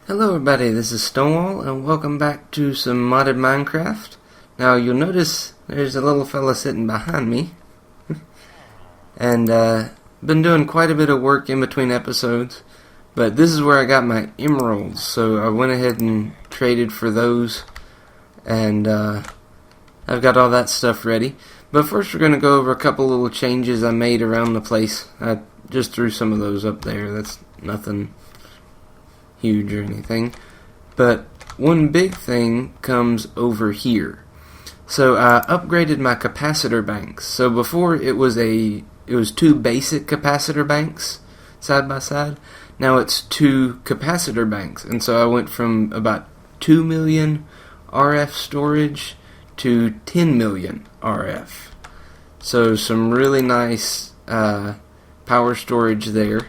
Hello everybody, this is Stonewall, and welcome back to some modded Minecraft. Now you'll notice there's a little fella sitting behind me, and been doing quite a bit of work in between episodes, but this is where I got my emeralds, so I went ahead and traded for those, and I've got all that stuff ready. But first we're going to go over a couple little changes I made around the place. I just threw some of those up there, that's nothing huge or anything, but one big thing comes over here. So I upgraded my capacitor banks. So before it was two basic capacitor banks side by side. Now it's two capacitor banks, and so I went from about 2 million RF storage to 10 million RF. So some really nice power storage there.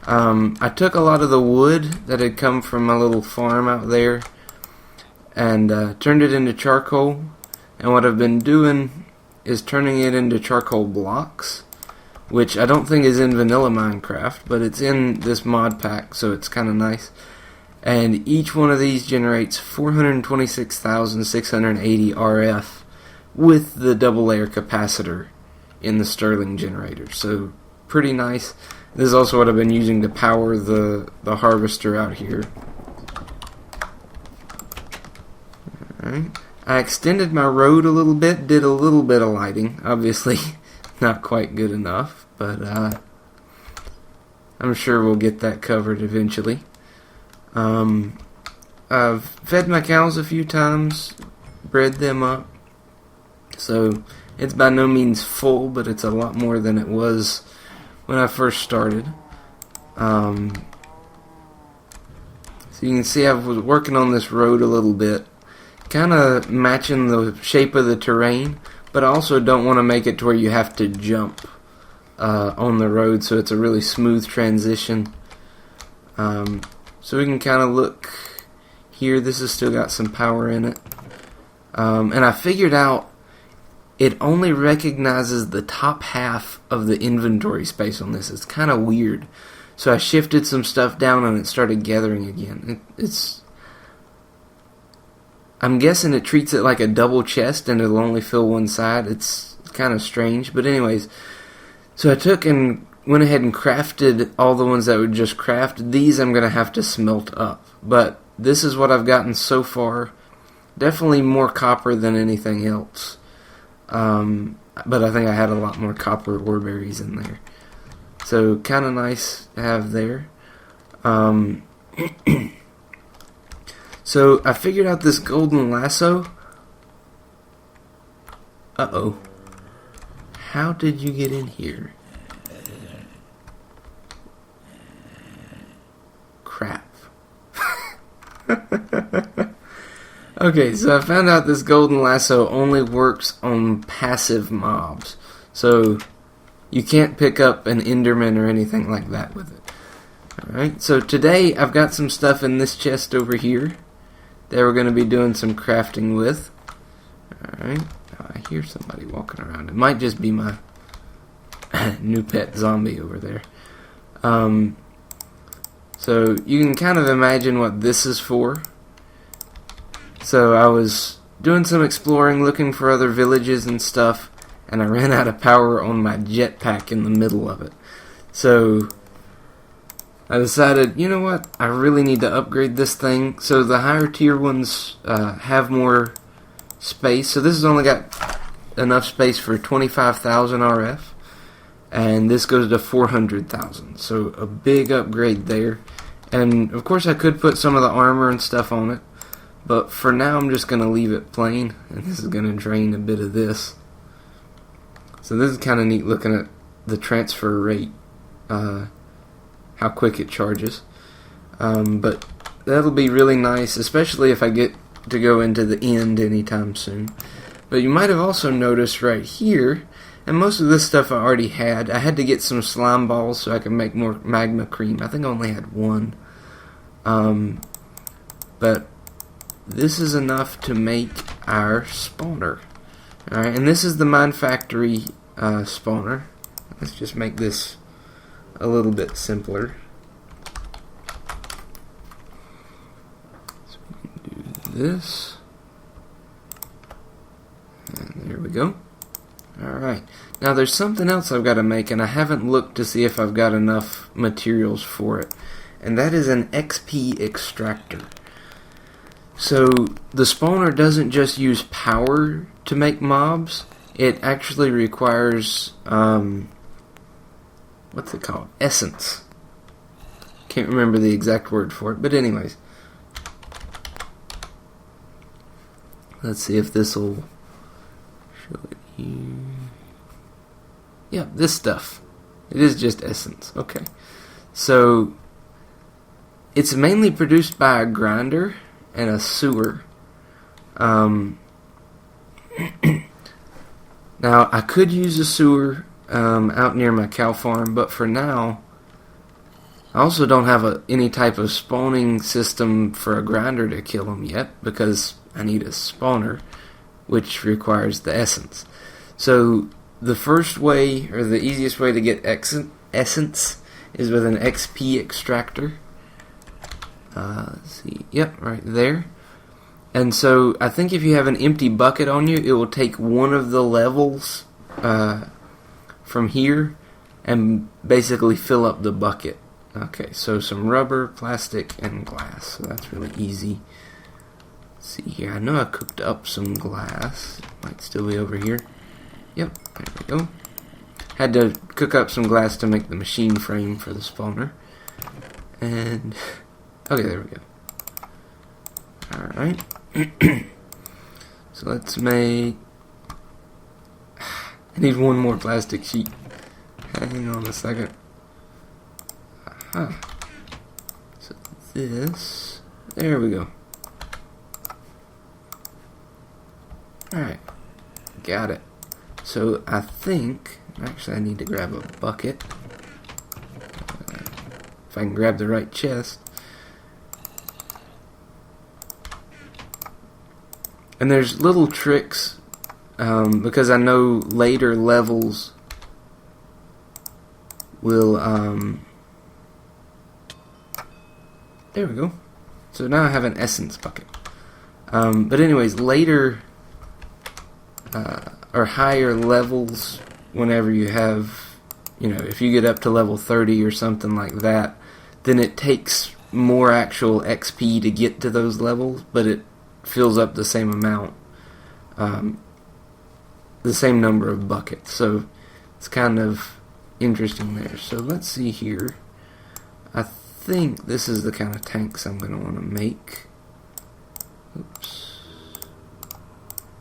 I took a lot of the wood that had come from my little farm out there and turned it into charcoal, and what I've been doing is turning it into charcoal blocks, which I don't think is in vanilla Minecraft, but it's in this mod pack, so it's kind of nice. And each one of these generates 426,680 RF with the double layer capacitor in the Stirling generator, so pretty nice. This is also what I've been using to power the harvester out here. Alright. I extended my road a little bit, did a little bit of lighting. Obviously, not quite good enough, but I'm sure we'll get that covered eventually. I've fed my cows a few times, bred them up, so it's by no means full, but it's a lot more than it was when I first started. So you can see I was working on this road a little bit, kind of matching the shape of the terrain, but I also don't want to make it to where you have to jump on the road, so it's a really smooth transition. So we can kind of look here. This has still got some power in it, and I figured out it only recognizes the top half of the inventory space on this. It's kind of weird. So I shifted some stuff down and it started gathering again. I'm guessing it treats it like a double chest and it'll only fill one side. It's kind of strange. But anyways, so I took and went ahead and crafted all the ones that would just craft. These I'm going to have to smelt up. But this is what I've gotten so far. Definitely more copper than anything else. But I think I had a lot more copper ore berries in there. So kind of nice to have there. So I figured out this golden lasso. Uh-oh. How did you get in here? Crap. Okay, so I found out this golden lasso only works on passive mobs. So you can't pick up an Enderman or anything like that with it. Alright, so today I've got some stuff in this chest over here that we're going to be doing some crafting with. Alright, I hear somebody walking around. It might just be my new pet zombie over there. So you can kind of imagine what this is for. So I was doing some exploring, looking for other villages and stuff, and I ran out of power on my jetpack in the middle of it. So I decided, you know what, I really need to upgrade this thing. So the higher tier ones have more space. So this has only got enough space for 25,000 RF, and this goes to 400,000. So a big upgrade there. And of course I could put some of the armor and stuff on it, but for now I'm just going to leave it plain, and this is going to drain a bit of this. So this is kind of neat looking at the transfer rate, how quick it charges. But that'll be really nice, especially if I get to go into the end anytime soon. But you might have also noticed right here, and most of this stuff I already had. I had to get some slime balls so I could make more magma cream. I think I only had one. But this is enough to make our spawner. Alright, and this is the Mine Factory spawner. Let's just make this a little bit simpler. this. And there we go. Alright. Now there's something else I've got to make, and I haven't looked to see if I've got enough materials for it. And that is an XP extractor. So the spawner doesn't just use power to make mobs. It actually requires, what's it called? Essence. Can't remember the exact word for it, but anyways. Let's see if this will show it here. Yeah, this stuff. It is just essence. Okay. So it's mainly produced by a grinder and a sewer. Now I could use a sewer out near my cow farm, but for now I also don't have any type of spawning system for a grinder to kill them yet, because I need a spawner, which requires the essence. So the first way, or the easiest way to get essence is with an XP extractor. Let's see, yep, right there. And so I think if you have an empty bucket on you, it will take one of the levels from here and basically fill up the bucket. Okay, so some rubber, plastic, and glass. So that's really easy. Let's see here. I know I cooked up some glass. It might still be over here. Yep, there we go. Had to cook up some glass to make the machine frame for the spawner. And okay, there we go. Alright. So let's make... I need one more plastic sheet. Hang on a second. Aha. So this... There we go. Alright. Got it. So I think... Actually, I need to grab a bucket. If I can grab the right chest. And there's little tricks, because I know later levels will, there we go. So now I have an essence bucket. But anyways, later, or higher levels, whenever you have, if you get up to level 30 or something like that, then it takes more actual XP to get to those levels, but it fills up the same amount, the same number of buckets. So it's kind of interesting there. So let's see here. I think this is the kind of tanks I'm going to want to make. Oops.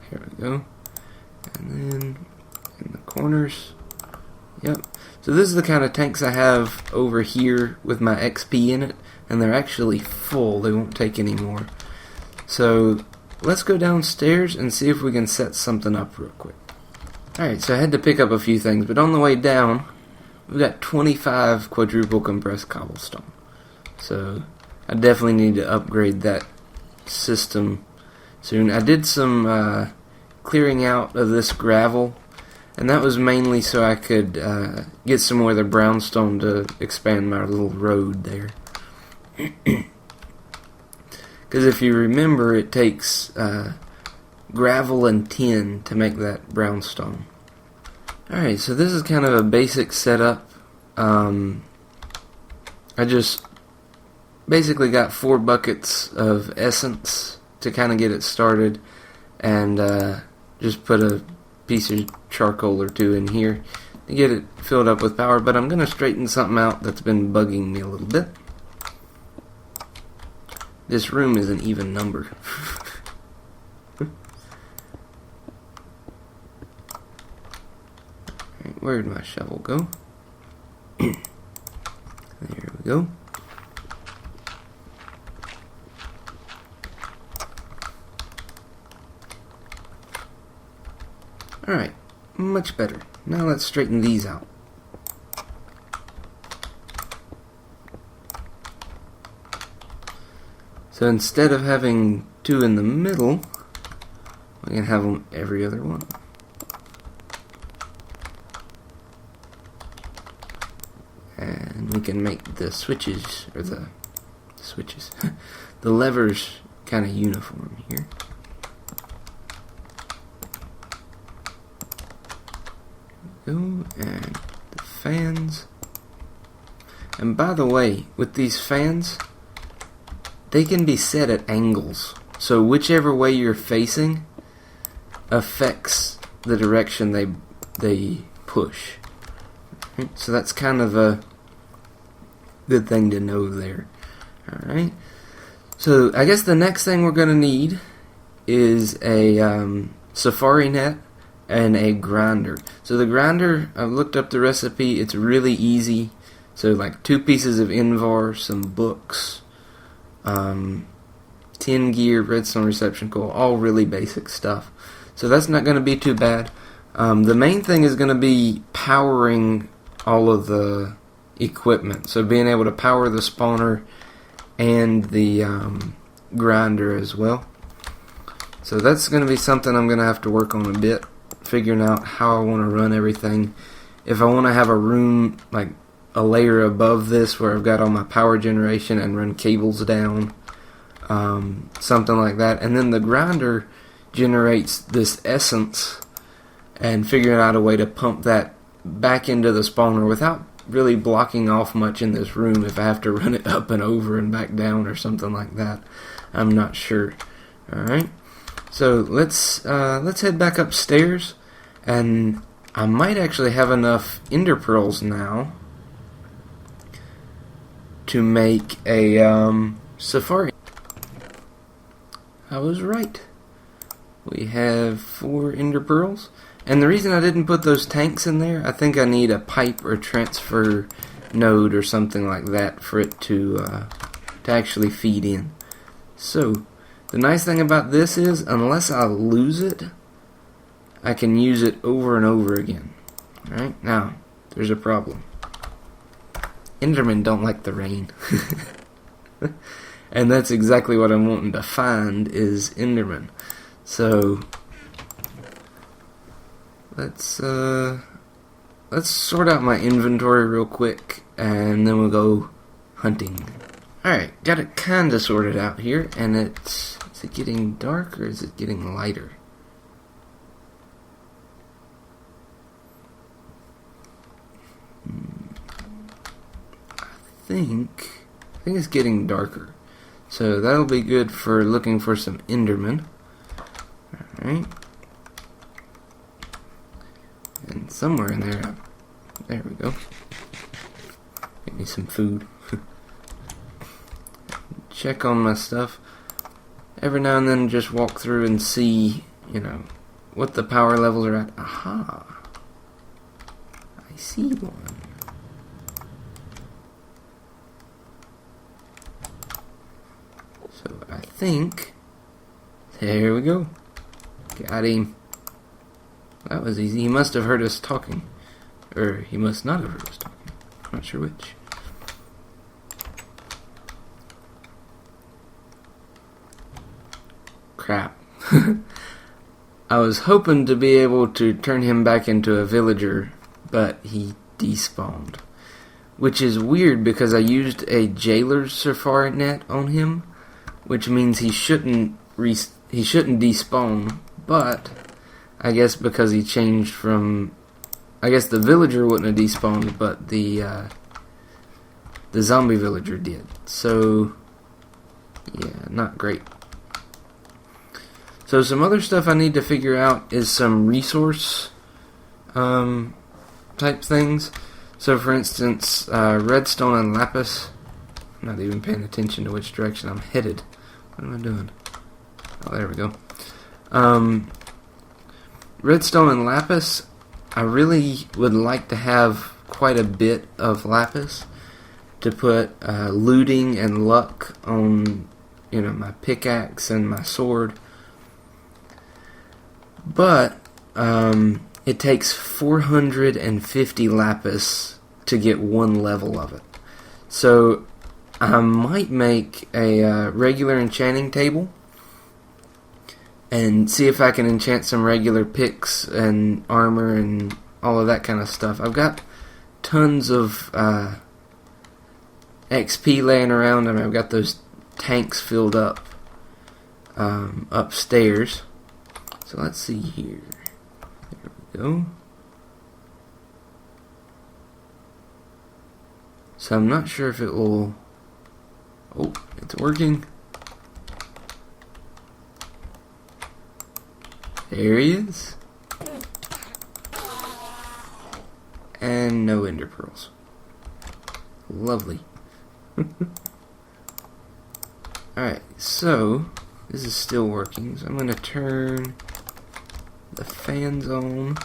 Here we go. And then in the corners. Yep. So this is the kind of tanks I have over here with my XP in it, and they're actually full. They won't take any more. So let's go downstairs and see if we can set something up real quick. Alright, so I had to pick up a few things, but on the way down, we've got 25 quadruple compressed cobblestone. So I definitely need to upgrade that system soon. I did some clearing out of this gravel, and that was mainly so I could get some more of the brownstone to expand my little road there. Because if you remember, it takes gravel and tin to make that brownstone. Alright, so this is kind of a basic setup. I just basically got 4 buckets of essence to kind of get it started, and just put a piece of charcoal or 2 in here to get it filled up with power. But I'm going to straighten something out that's been bugging me a little bit. This room is an even number. Right, where'd my shovel go? There we go. Alright, much better. Now let's straighten these out. So instead of having 2 in the middle, we can have them every other one. And we can make the switches, or the switches, the levers kind of uniform here. Go, and the fans. And by the way, with these fans, they can be set at angles. So whichever way you're facing affects the direction they push. So that's kind of a good thing to know there. Alright. So I guess the next thing we're going to need is a safari net and a grinder. So the grinder, I've looked up the recipe, it's really easy. So like 2 pieces of Invar, some books, 10 gear, redstone reception coil, all really basic stuff. So that's not going to be too bad. The main thing is going to be powering all of the equipment. So being able to power the spawner and the grinder as well. So that's going to be something I'm going to have to work on a bit, figuring out how I want to run everything. If I want to have a room, like a layer above this where I've got all my power generation and run cables down, something like that. And then the grinder generates this essence, and figuring out a way to pump that back into the spawner without really blocking off much in this room. If I have to run it up and over and back down or something like that, I'm not sure. Alright, so let's head back upstairs, and I might actually have enough ender pearls now to make a safari. I was right. We have 4 ender pearls. And the reason I didn't put those tanks in there, I think I need a pipe or transfer node or something like that for it to actually feed in. So, the nice thing about this is, unless I lose it, I can use it over and over again. Alright, now, there's a problem. Endermen don't like the rain. And that's exactly what I'm wanting to find, is Endermen. So let's sort out my inventory real quick, and then we'll go hunting. Alright, got it kinda sorted out here, and is it getting dark or is it getting lighter? I think it's getting darker. So that'll be good for looking for some Endermen. Alright. And somewhere in there, there we go. Get me some food. Check on my stuff. Every now and then just walk through and see, what the power levels are at. Aha! I see one. So I think, there we go. Got him. That was easy. He must have heard us talking. Or he must not have heard us talking. I'm not sure which. Crap. I was hoping to be able to turn him back into a villager, but he despawned. Which is weird because I used a jailer's safari net on him, which means he shouldn't despawn, but I guess because he changed from, I guess the villager wouldn't have despawned, but the zombie villager did. So yeah, not great. So some other stuff I need to figure out is some resource type things. So for instance, redstone and lapis. I'm not even paying attention to which direction I'm headed. What am I doing? Oh, there we go. Redstone and lapis, I really would like to have quite a bit of lapis to put looting and luck on, my pickaxe and my sword. But it takes 450 lapis to get 1 level of it. So I might make a regular enchanting table and see if I can enchant some regular picks and armor and all of that kind of stuff. I've got tons of XP laying around, and I've got those tanks filled up. upstairs. So let's see here. There we go. So I'm not sure if it will... Oh, it's working. There he is. And no ender pearls. Lovely. Alright, so this is still working. So I'm going to turn the fans on.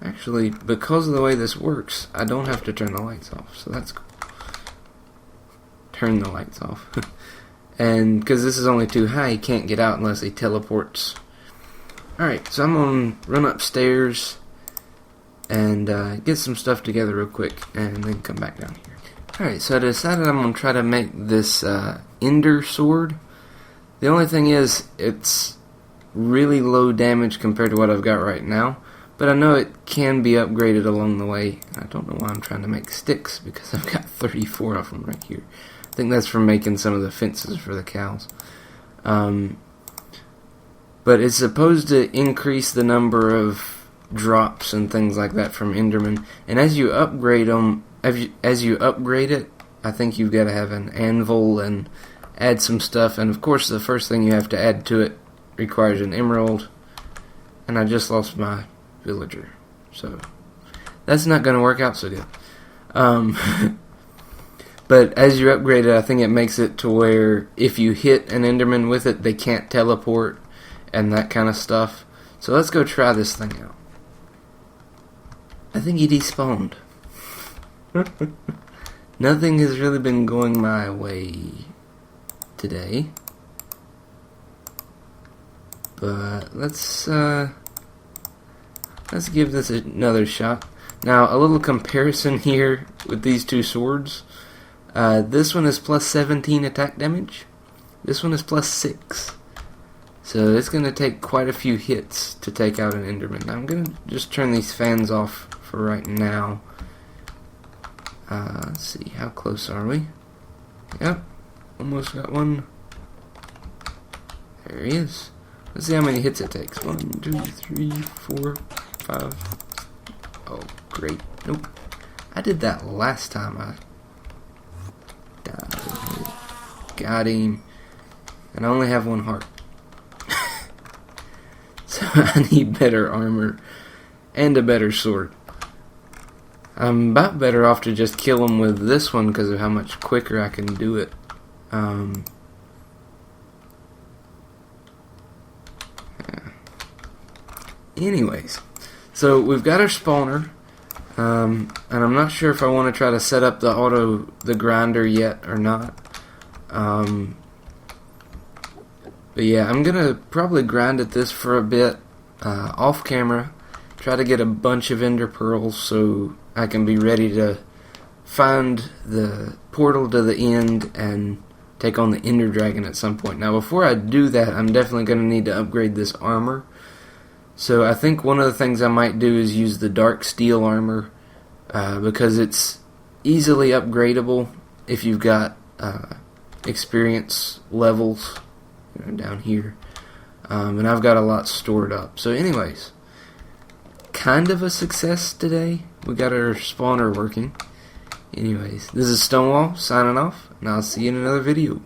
Actually, because of the way this works, I don't have to turn the lights off. So that's cool. Turn the lights off. And because this is only too high, he can't get out unless he teleports. Alright, so I'm going to run upstairs and get some stuff together real quick and then come back down here. Alright, so I decided I'm going to try to make this ender sword. The only thing is, it's really low damage compared to what I've got right now. But I know it can be upgraded along the way. I don't know why I'm trying to make sticks, because I've got 34 of them right here. I think that's from making some of the fences for the cows. But it's supposed to increase the number of drops and things like that from Enderman. And as you upgrade them, as you upgrade it, I think you've got to have an anvil and add some stuff. And of course, the first thing you have to add to it requires an emerald. And I just lost my villager, so that's not going to work out so good. But as you upgrade it, I think it makes it to where if you hit an Enderman with it, they can't teleport and that kind of stuff. So let's go try this thing out. I think he despawned. Nothing has really been going my way today, but let's give this another shot. Now, a little comparison here with these two swords. This one is plus 17 attack damage. This one is plus 6. So it's going to take quite a few hits to take out an Enderman. Now, I'm going to just turn these fans off for right now. Let's see, how close are we? Yep, almost got one. There he is. Let's see how many hits it takes. 1, 2, 3, 4, 5. Oh, great. Nope. I did that last time I died. Got him. And I only have 1 heart. So I need better armor and a better sword. I'm about better off to just kill him with this one because of how much quicker I can do it. Anyways, so we've got our spawner, and I'm not sure if I want to try to set up the grinder yet or not. But yeah, I'm gonna probably grind at this for a bit off camera. Try to get a bunch of ender pearls so I can be ready to find the portal to the end and take on the ender dragon at some point. Now, before I do that, I'm definitely going to need to upgrade this armor. So I think one of the things I might do is use the dark steel armor because it's easily upgradable if you've got experience levels down here. And I've got a lot stored up. So anyways, kind of a success today. We got our spawner working. Anyways, this is Stonewall signing off, and I'll see you in another video.